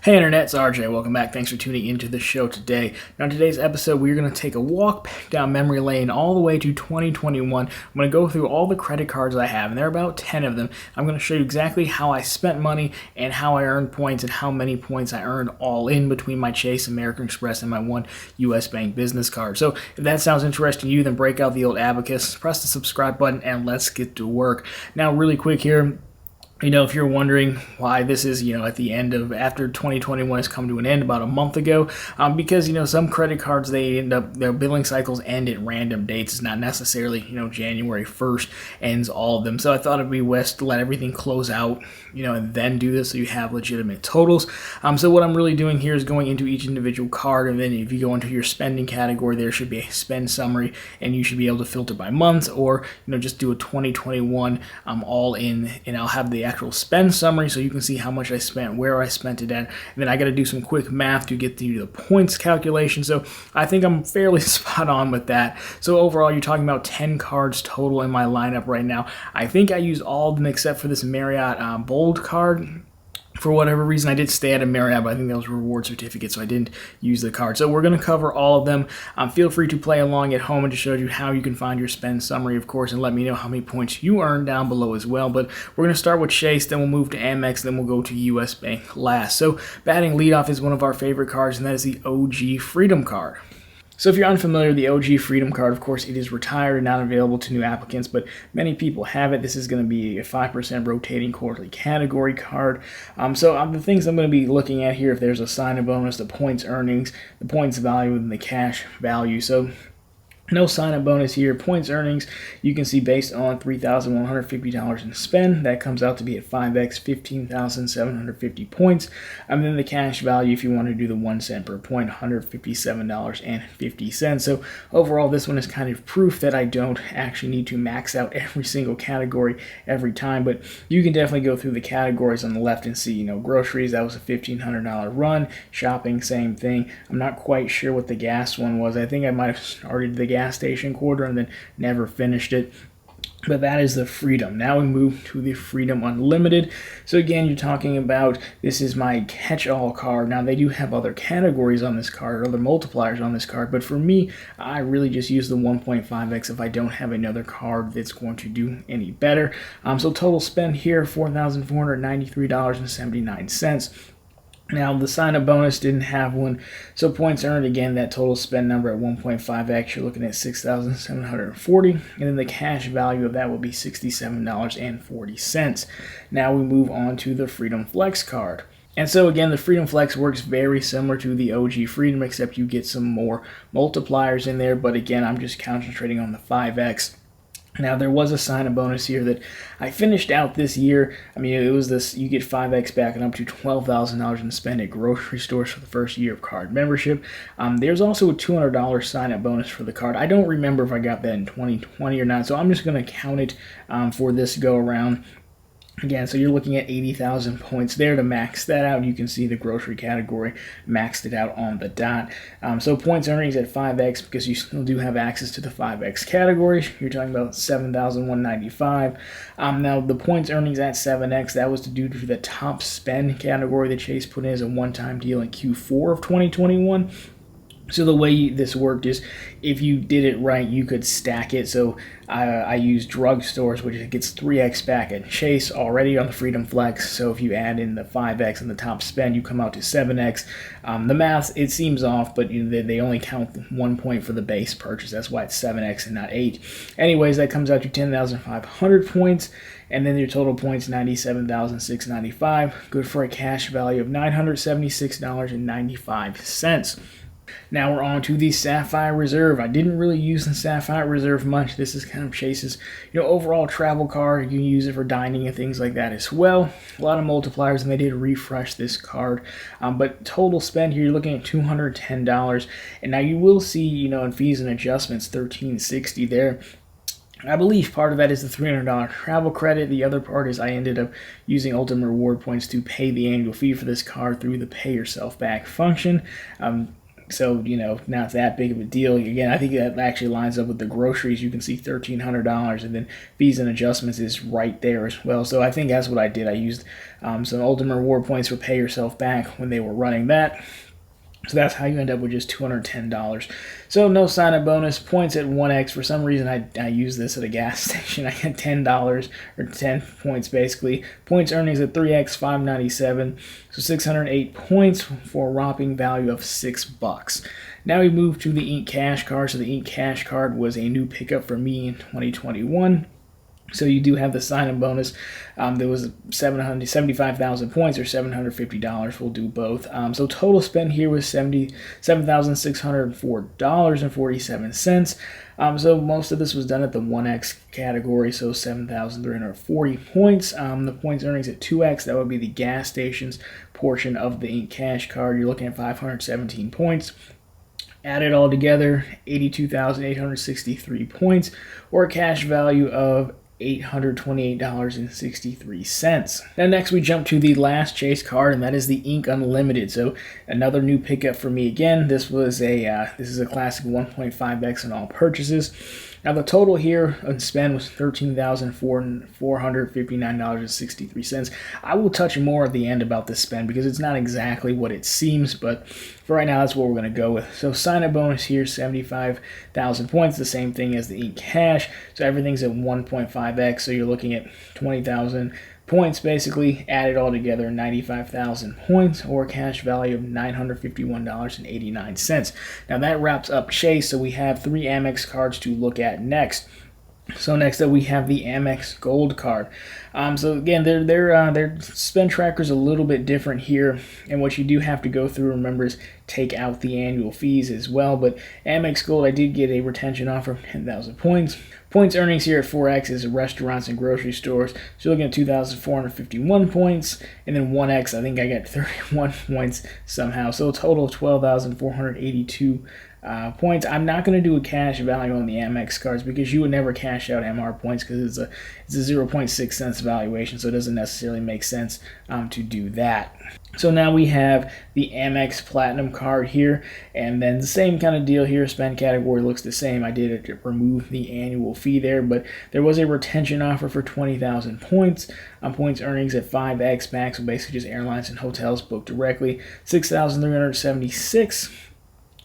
Hey Internet, it's RJ. Welcome back. Thanks for tuning into the show today. Now, in today's episode, we're going to take a walk back down memory lane all the way to 2021. I'm going to go through all the credit cards I have, and there are about 10 of them. I'm going to show you exactly how I spent money and how I earned points and how many points I earned all in between my Chase, American Express, and my one U.S. Bank business card. So if that sounds interesting to you, then break out the old abacus, press the subscribe button, and let's get to work. Now, really quick here. If you're wondering why this is, at the end of, after 2021 has come to an end about a month ago, because, some credit cards, they end up, their billing cycles end at random dates. It's not necessarily, January 1st ends all of them. So I thought it'd be best to let everything close out, and then do this so you have legitimate totals. So what I'm really doing here is going into each individual card, and then if you go into your spending category, there should be a spend summary, and you should be able to filter by month, or, just do a 2021 all in, and I'll have the actual spend summary so you can see how much I spent, where I spent it at, and then I got to do some quick math to get to the points calculation. So I think I'm fairly spot on with that. So overall, you're talking about 10 cards total in my lineup right now. I think I used all of them except for this Marriott Bold card. For whatever reason, I did stay at a Marriott, but I think that was a reward certificate, so I didn't use the card. So we're going to cover all of them. Feel free to play along at home and just show you how you can find your spend summary, of course, and let me know how many points you earned down below as well. But we're going to start with Chase, then we'll move to Amex, then we'll go to U.S. Bank last. So batting leadoff is one of our favorite cards, and that is the OG Freedom card. So if you're unfamiliar, the OG Freedom card, of course, it is retired and not available to new applicants, but many people have it. This is going to be a 5% rotating quarterly category card. So the things I'm going to be looking at here, if there's a sign-up bonus, the points earnings, the points value, and the cash value. So no sign-up bonus here. Points earnings, you can see based on $3,150 in spend. That comes out to be at 5x, 15,750 points. And then the cash value, if you want to do the 1 cent per point, $157.50. So overall, this one is kind of proof that I don't actually need to max out every single category every time. But you can definitely go through the categories on the left and see, groceries, that was a $1,500 run. Shopping, same thing. I'm not quite sure what the gas one was. I think I might have started the gas station quarter and then never finished it. But that is the Freedom. Now we move to the Freedom Unlimited. So again, you're talking about, this is my catch-all card. Now they do have other categories on this card, other multipliers on this card, but for me, I really just use the 1.5x if I don't have another card that's going to do any better. So total spend here, $4,493.79. Now, the sign-up bonus didn't have one, so points earned, again, that total spend number at 1.5x, you're looking at $6,740, and then the cash value of that will be $67.40. Now we move on to the Freedom Flex card. And so again, the Freedom Flex works very similar to the OG Freedom, except you get some more multipliers in there, but again, I'm just concentrating on the 5x. Now, there was a sign-up bonus here that I finished out this year. I mean, it was this, you get 5x back and up to $12,000 in spend at grocery stores for the first year of card membership. There's also a $200 sign-up bonus for the card. I don't remember if I got that in 2020 or not, so I'm just going to count it for this go-around. Again, so you're looking at 80,000 points there to max that out. You can see the grocery category maxed it out on the dot. So points earnings at 5x, because you still do have access to the 5x category. You're talking about 7,195. Now, the points earnings at 7x, that was due to the top spend category that Chase put in as a one-time deal in Q4 of 2021. So the way this worked is, if you did it right, you could stack it. So I use drugstores, which gets 3x back at Chase already on the Freedom Flex. So if you add in the 5x and the top spend, you come out to 7x. The math, it seems off, but they only count 1 point for the base purchase. That's why it's 7x and not 8. Anyways, that comes out to 10,500 points. And then your total points, 97,695. Good for a cash value of $976.95. Now we're on to the Sapphire Reserve. I didn't really use the Sapphire Reserve much. This is kind of Chase's, overall travel card. You can use it for dining and things like that as well. A lot of multipliers, and they did refresh this card. But total spend here, you're looking at $210. And now you will see, in fees and adjustments, $1,360 there. I believe part of that is the $300 travel credit. The other part is I ended up using Ultimate Reward points to pay the annual fee for this card through the pay yourself back function. So, not that big of a deal. Again, I think that actually lines up with the groceries. You can see $1,300, and then fees and adjustments is right there as well. So I think that's what I did. I used some Ultimate Reward points for Pay Yourself Back when they were running that. So that's how you end up with just $210. So no sign-up bonus, points at 1x. For some reason, I used this at a gas station. I had $10 or 10 points basically. Points earnings at 3x, $597. So 608 points for a whopping value of $6. Now we move to the Ink Cash Card. So the Ink Cash Card was a new pickup for me in 2021. So you do have the sign-up bonus. There was 75,000 points or $750. We'll do both. So total spend here was $77,604.47. So most of this was done at the 1x category, so 7,340 points. The points earnings at 2x, that would be the gas stations portion of the Ink Cash Card. You're looking at 517 points. Add it all together, 82,863 points, or a cash value of $828.63. Now next we jump to the last chase card, and that is the Ink Unlimited. So another new pickup for me again. This is a classic 1.5x on all purchases. Now the total here on spend was $13,459.63. I will touch more at the end about this spend because it's not exactly what it seems, but for right now that's what we're going to go with. So sign-up bonus here, 75,000 points, the same thing as the Ink Cash. So everything's at 1.5x, so you're looking at 20,000 points basically. Add it all together, 95,000 points, or a cash value of $951.89. Now that wraps up Chase, so we have 3 Amex cards to look at next. So next up we have the Amex Gold card. So again, their spend tracker is a little bit different here, and what you do have to go through, remember, is take out the annual fees as well. But Amex Gold, I did get a retention offer of 10,000 points. Points earnings here at 4x is restaurants and grocery stores. So you're looking at 2,451 points, and then 1x, I think I got 31 points somehow. So a total of 12,482 points. I'm not going to do a cash value on the Amex cards because you would never cash out MR points because it's a 0.6 cents valuation, so it doesn't necessarily make sense to do that. So now we have the Amex Platinum card here, and then the same kind of deal here. Spend category looks the same. I did remove the annual fee there, but there was a retention offer for 20,000 points. Points earnings at 5x back, so basically just airlines and hotels booked directly, 6,376.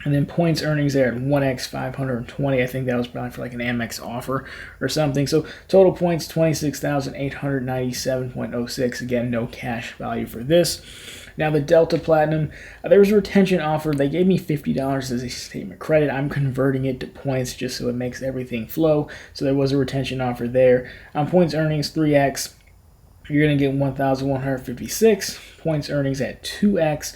And then points earnings there at 1x, 520. I think that was probably for like an Amex offer or something. So total points, 26,897.06. Again, no cash value for this. Now the Delta Platinum, there was a retention offer. They gave me $50 as a statement credit. I'm converting it to points just so it makes everything flow. So there was a retention offer there. Points earnings, 3x. You're going to get 1,156 points earnings at 2x,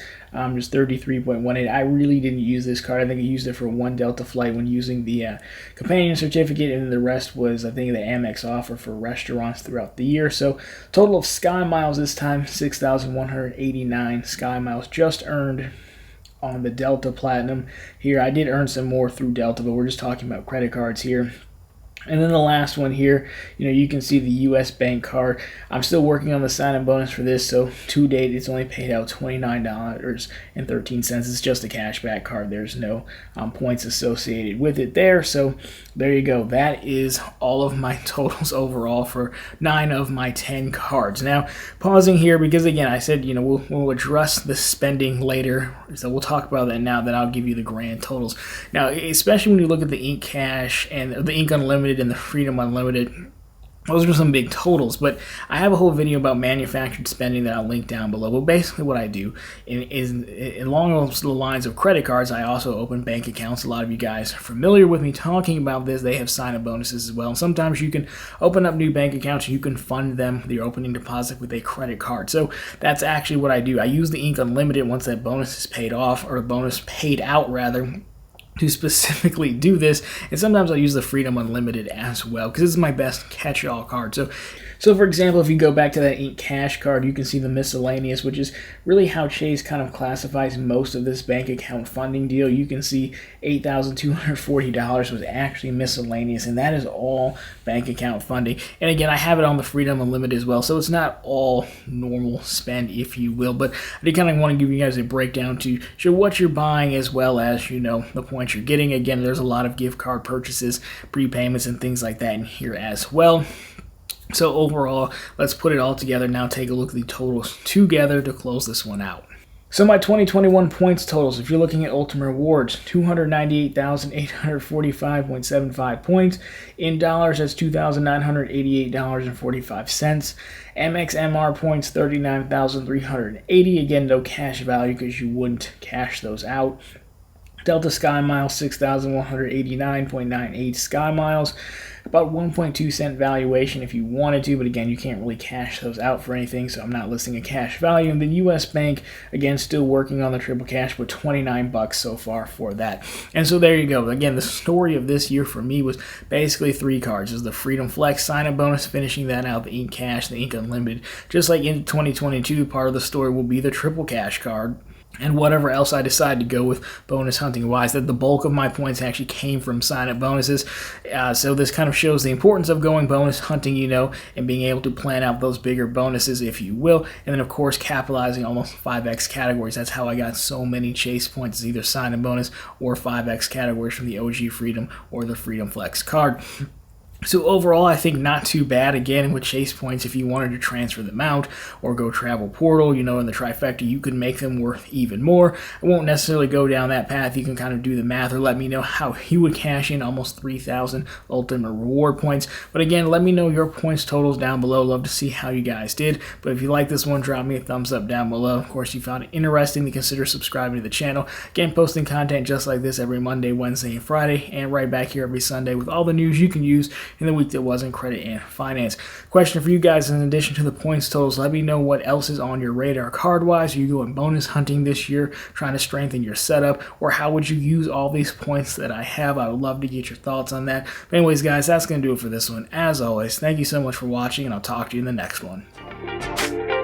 just 33.18. I really didn't use this card. I think I used it for one Delta flight when using the companion certificate, and the rest was, I think, the Amex offer for restaurants throughout the year. So total of Sky Miles this time, 6,189 Sky Miles just earned on the Delta Platinum here. I did earn some more through Delta, but we're just talking about credit cards here. And then the last one here, you can see the U.S. Bank card. I'm still working on the sign-up bonus for this, so to date, it's only paid out $29.13. It's just a cashback card. There's no points associated with it there. So there you go. That is all of my totals overall for 9 of my 10 cards. Now, pausing here because, again, I said, we'll address the spending later. So we'll talk about that now. Then I'll give you the grand totals. Now, especially when you look at the Ink Cash and the Ink Unlimited and the Freedom Unlimited, those are some big totals, but I have a whole video about manufactured spending that I'll link down below. But basically what I do is along the lines of credit cards, I also open bank accounts. A lot of you guys are familiar with me talking about this. They have sign-up bonuses as well. And sometimes you can open up new bank accounts and you can fund them with your opening deposit with a credit card. So that's actually what I do. I use the Ink Unlimited once that bonus is paid off, or a bonus paid out rather, to specifically do this, and sometimes I'll use the Freedom Unlimited as well because this is my best catch-all card. So So for example, if you go back to that Ink Cash card, you can see the miscellaneous, which is really how Chase kind of classifies most of this bank account funding deal. You can see $8,240 was actually miscellaneous, and that is all bank account funding. And again, I have it on the Freedom Unlimited as well, so it's not all normal spend, if you will, but I did kind of want to give you guys a breakdown to show what you're buying as well as, the points you're getting. Again, there's a lot of gift card purchases, prepayments, and things like that in here as well. So overall, let's put it all together now. Take a look at the totals together to close this one out. So my 2021 points totals, if you're looking at Ultimate Rewards, 298,845.75 points. In dollars, that's $2,988.45. Amex MR points, 39,380. Again, no cash value because you wouldn't cash those out. Delta Sky Miles, 6,189.98 Sky Miles. About 1.2 cent valuation if you wanted to, but again, you can't really cash those out for anything, so I'm not listing a cash value. And then US Bank, again, still working on the triple cash, but $29 so far for that. And so there you go. Again, the story of this year for me was basically 3 cards. There's the Freedom Flex sign-up bonus, finishing that out, the Ink Cash, the Ink Unlimited. Just like in 2022, part of the story will be the triple cash card. And whatever else I decide to go with bonus hunting wise, that the bulk of my points actually came from sign-up bonuses. So this kind of shows the importance of going bonus hunting, and being able to plan out those bigger bonuses, if you will. And then, of course, capitalizing on those 5X categories. That's how I got so many Chase points, either sign-up bonus or 5X categories from the OG Freedom or the Freedom Flex card. So overall, I think not too bad. Again, with Chase points, if you wanted to transfer them out or go travel portal, in the trifecta, you could make them worth even more. I won't necessarily go down that path. You can kind of do the math or let me know how you would cash in almost 3,000 ultimate reward points. But again, let me know your points totals down below. Love to see how you guys did. But if you like this one, drop me a thumbs up down below. Of course, if you found it interesting, to consider subscribing to the channel. Again, posting content just like this every Monday, Wednesday, and Friday, and right back here every Sunday with all the news you can use in the week that was in credit and finance. Question for you guys: in addition to the points totals, let me know what else is on your radar card-wise. Are you going bonus hunting this year, trying to strengthen your setup, or how would you use all these points that I have? I would love to get your thoughts on that. But anyways, guys, that's going to do it for this one. As always, thank you so much for watching, and I'll talk to you in the next one.